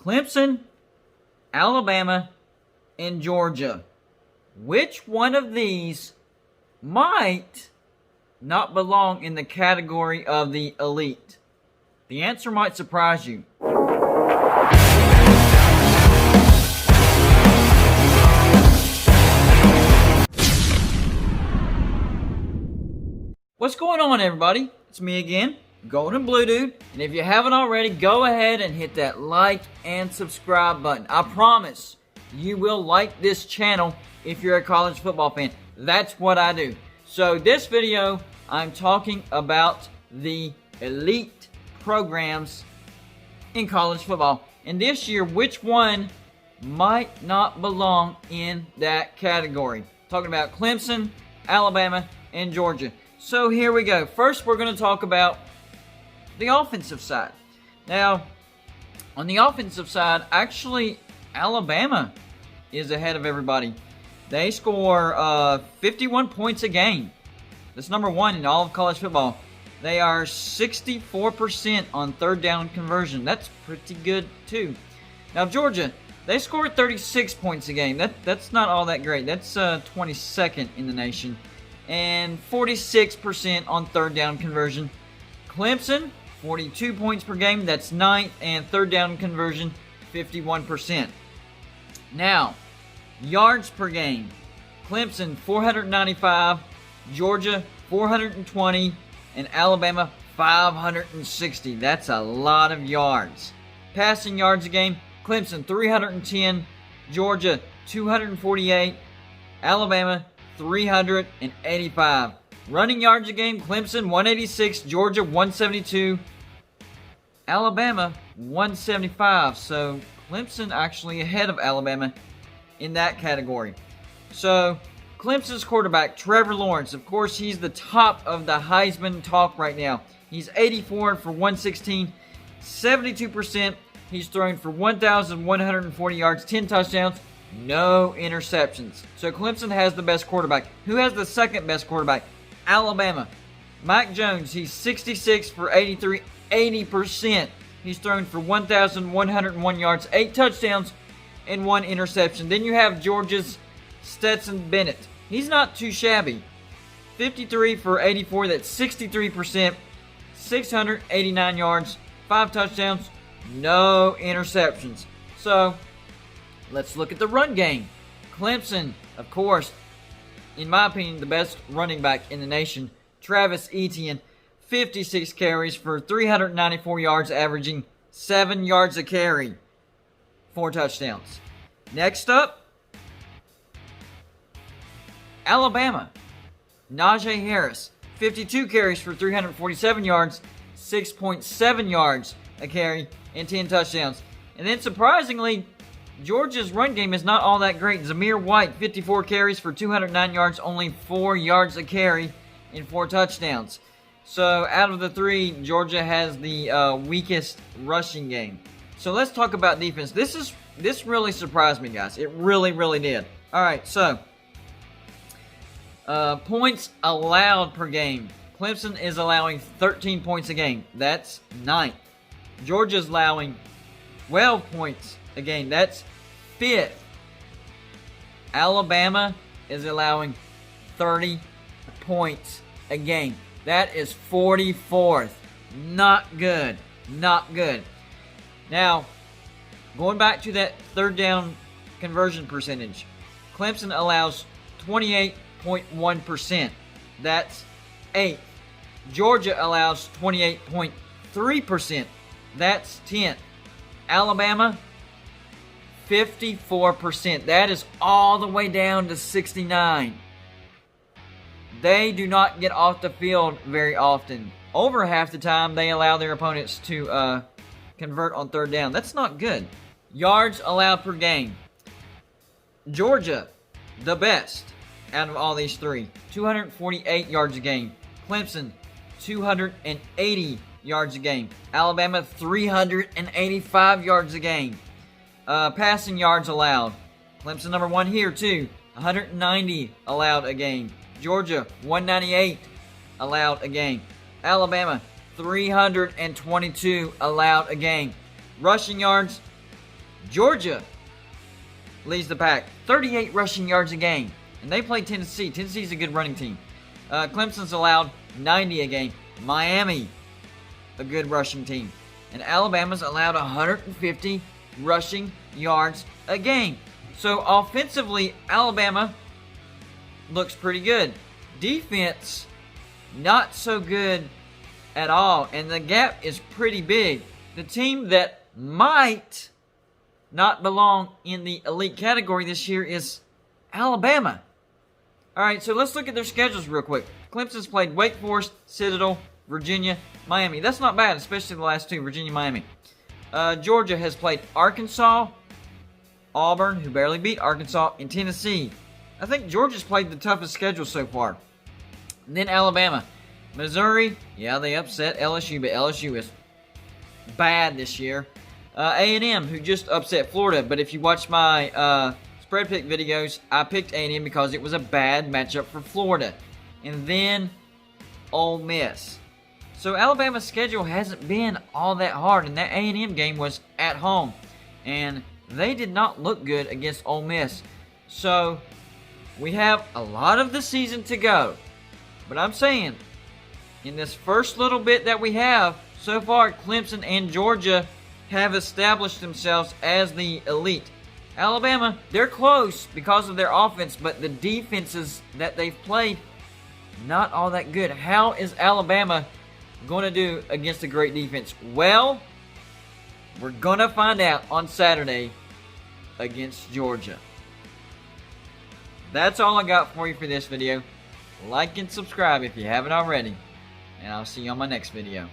Clemson, Alabama, and Georgia. Which one of these might not belong in the category of the elite? The answer might surprise you. What's going on, everybody? It's me again, Golden Blue Dude, and if you haven't already, go ahead and hit that like and subscribe button. I promise you will like this channel if you're a college football fan. That's what I do. So this video, I'm talking about the elite programs in college football. And this year, which one might not belong in that category? Talking about Clemson, Alabama, and Georgia. So here we go. First, we're going to talk about the offensive side. Now, on the offensive side, actually, Alabama is ahead of everybody. They score 51 points a game. That's number one in all of college football. They are 64% on third down conversion. That's pretty good, too. Now, Georgia, they score 36 points a game. That's not all that great. That's 22nd in the nation. And 46% on third down conversion. Clemson, 42 points per game. That's 9th. And third down conversion, 51%. Now, yards per game. Clemson, 495. Georgia, 420. And Alabama, 560. That's a lot of yards. Passing yards a game. Clemson, 310. Georgia, 248. Alabama, 385. Running yards a game, Clemson 186, Georgia 172, Alabama 175. So Clemson actually ahead of Alabama in that category. So Clemson's quarterback, Trevor Lawrence, of course, he's the top of the Heisman talk right now. He's 84 for 116, 72%. He's thrown for 1,140 yards, 10 touchdowns. No interceptions. So Clemson has the best quarterback. Who has the second best quarterback? Alabama. Mac Jones, he's 66 for 83, 80%. He's thrown for 1,101 yards, 8 touchdowns, and 1 interception. Then you have Georgia's Stetson Bennett. He's not too shabby. 53 for 84, that's 63%, 689 yards, 5 touchdowns, no interceptions. So let's look at the run game. Clemson, of course, in my opinion, the best running back in the nation. Travis Etienne, 56 carries for 394 yards, averaging 7 yards a carry, 4 touchdowns. Next up, Alabama. Najee Harris, 52 carries for 347 yards, 6.7 yards a carry, and 10 touchdowns. And then surprisingly, Georgia's run game is not all that great. Zamir White, 54 carries for 209 yards, only 4 yards a carry, and 4 touchdowns. So out of the three, Georgia has the weakest rushing game. So let's talk about defense. This really surprised me, guys. It really, really did. All right, so points allowed per game. Clemson is allowing 13 points a game. That's 9th. Georgia's allowing 12 points a game. That's 5th. Alabama is allowing 30 points a game. That is 44th. Not good. Not good. Now, going back to that third down conversion percentage, Clemson allows 28.1%. That's 8th. Georgia allows 28.3%. That's 10th. Alabama, 54%. That is all the way down to 69. They do not get off the field very often. Over half the time, they allow their opponents to convert on third down. That's not good. Yards allowed per game. Georgia, the best out of all these three. 248 yards a game. Clemson, 280 yards a game. Alabama, 385 yards a game. Passing yards allowed. Clemson number one here too. 190 allowed a game. Georgia, 198 allowed a game. Alabama, 322 allowed a game. Rushing yards, Georgia leads the pack, 38 rushing yards a game. And they play Tennessee. Tennessee's a good running team. Clemson's allowed 90 a game. Miami, a good rushing team. And Alabama's allowed 150 rushing yards a game. So offensively, Alabama looks pretty good. Defense, not so good at all. And the gap is pretty big. The team that might not belong in the elite category this year is Alabama. All right, so let's look at their schedules real quick. Clemson's played Wake Forest, Citadel, Virginia, Miami. That's not bad, especially the last two, Virginia, Miami. Georgia has played Arkansas, Auburn, who barely beat Arkansas, and Tennessee. I think Georgia's played the toughest schedule so far. And then Alabama. Missouri, yeah, they upset LSU, but LSU is bad this year. A&M, who just upset Florida. But if you watch my spread pick videos, I picked A&M because it was a bad matchup for Florida. And then Ole Miss. So Alabama's schedule hasn't been all that hard, and that A&M game was at home. And they did not look good against Ole Miss. So we have a lot of the season to go. But I'm saying, in this first little bit that we have, so far Clemson and Georgia have established themselves as the elite. Alabama, they're close because of their offense, but the defenses that they've played, not all that good. How is Alabama going to do against a great defense? Well, we're going to find out on Saturday against Georgia. That's all I got for you for this video. Like and subscribe if you haven't already, and I'll see you on my next video.